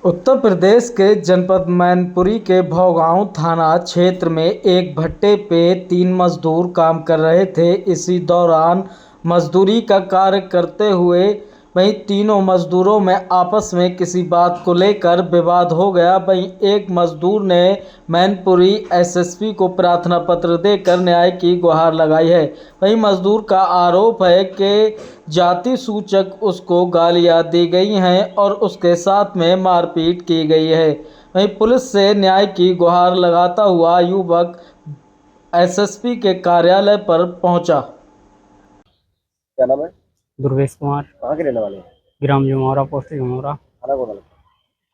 उत्तर प्रदेश के जनपद मैनपुरी के भौगांव थाना क्षेत्र में एक भट्टे पे 3 मजदूर काम कर रहे थे। इसी दौरान मजदूरी का कार्य करते हुए वहीं तीनों मजदूरों में आपस में किसी बात को लेकर विवाद हो गया। वहीं एक मजदूर ने मैनपुरी एसएसपी को प्रार्थना पत्र देकर न्याय की गुहार लगाई है। वहीं मजदूर का आरोप है कि जाति सूचक उसको गालियां दी गई हैं और उसके साथ में मारपीट की गई है। वहीं पुलिस से न्याय की गुहार लगाता हुआ युवक एसएसपी के कार्यालय पर पहुंचा। क्या नाम है? दुर्वेश कुमार, कहाँ के रहने वाले हैं? ग्राम जमौरा, पोस्ट जमौरा, थाना कौन है?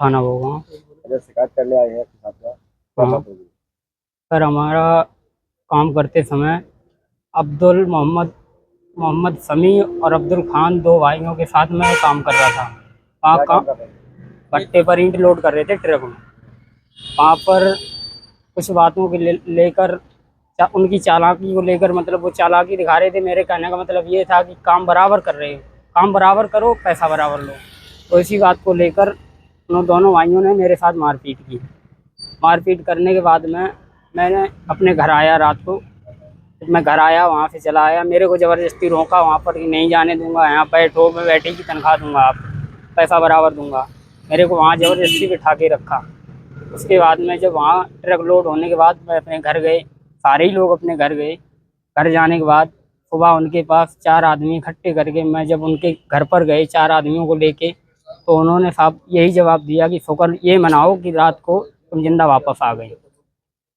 थाना भोगांव। अगर शिकायत करने आए हैं आपके साथ में, क्या हाँ बात होगी? सर, हमारा काम करते समय अब्दुल मोहम्मद समी और अब्दुल खान, दो भाइयों के साथ में काम कर रहा था। वहाँ क्या काम कर रहे हैं? भट्टे पर ईंट लोड कर रहे थे ट्रक में। वहाँ पर कुछ बातों को लेकर उनकी चालाकी को लेकर, मतलब वो चालाकी दिखा रहे थे। मेरे कहने का मतलब ये था कि काम बराबर कर रहे हो, काम बराबर करो, पैसा बराबर लो। तो इसी बात को लेकर उन दोनों भाइयों ने मेरे साथ मारपीट की। मारपीट करने के बाद में मैंने अपने घर आया रात को। मैं घर आया, वहाँ से चला आया। मेरे को ज़बरदस्ती रोका वहाँ पर कि नहीं जाने दूंगा, यहाँ बैठो, मैं बैठे की तनख्वाह दूंगा, आप पैसा बराबर दूंगा। मेरे को वहाँ ज़बरदस्ती बिठा के रखा। उसके बाद में जब वहाँ ट्रक लोड होने के बाद मैं अपने घर गए, सारे ही लोग अपने घर गए। घर जाने के बाद सुबह उनके पास 4 आदमी इकट्ठे करके मैं जब उनके घर पर गए 4 आदमियों को लेके, तो उन्होंने साहब यही जवाब दिया कि शुक्र ये मनाओ कि रात को तुम जिंदा वापस आ गए।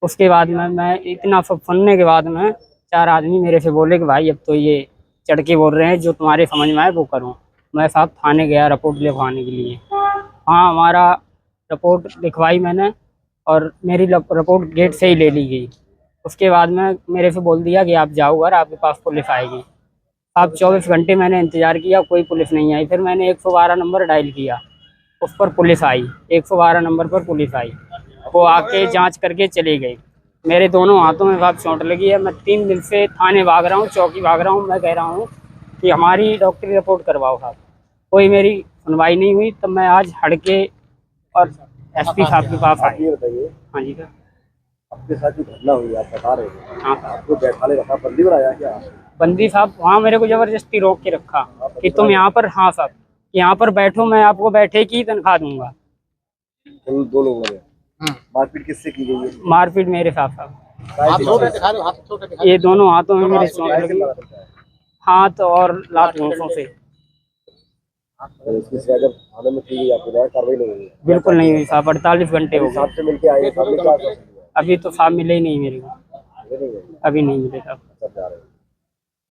उसके बाद में मैं इतना सब सुनने के बाद में 4 आदमी मेरे से बोले कि भाई अब तो ये चढ़ के बोल रहे हैं, जो तुम्हारे समझ में आए वो करो। मैं साहब थाने गया रिपोर्ट लिखवाने के लिए। हाँ, हमारा रिपोर्ट लिखवाई मैंने और मेरी रिपोर्ट गेट से ही ले ली गई। उसके बाद में मेरे से बोल दिया कि आप जाओ घर, आपके पास पुलिस आएगी। अब 24 घंटे मैंने इंतज़ार किया, कोई पुलिस नहीं आई। फिर मैंने 112 नंबर डायल किया, उस पर पुलिस आई। 112 नंबर पर पुलिस आई, वो आके जांच करके चले गए। मेरे दोनों हाथों में साहब चोट लगी है। मैं 3 दिन से थाने भाग रहा हूँ, चौकी भाग रहा हूँ। मैं कह रहा हूँ कि हमारी डॉक्टरी रिपोर्ट करवाओ साहब, कोई मेरी सुनवाई नहीं हुई। तब मैं आज हड़के और एसपी साहब के पास आप आए। ये बताइए, हाँ जी सर। आपके साथ जो घटना हुई आप बता रहे हैं, हाँ सर। आपको बैठाले रखा, बंदी बनाया क्या? बंदी साहब वहाँ मेरे को ज़बरदस्ती रोक के रखा कि तुम यहाँ पर, हाँ साहब, यहाँ पर बैठो, मैं आपको बैठे की तनख्वाह दूंगा। दो लोगों ने मारपीट किससे की गई है? मारपीट मेरे साथ साहब, काय ये दोनों हाथों में मेरे चोट से लगी, मारा था? हाथ और लात घूंसों से। अगर इसकी शिकायत जब थाने में की गई, आपको जाए कार्रवाई नहीं हुई? बिल्कुल नहीं हुई साहब, 48 घंटे हो साहब गए। से मिलके आए, साहब ने क्या आश्वासन दिया? अभी तो साहब मिले ही नहीं मेरे को, ये नहीं है, अभी नहीं मिले साहब। सब जा रहे हैं।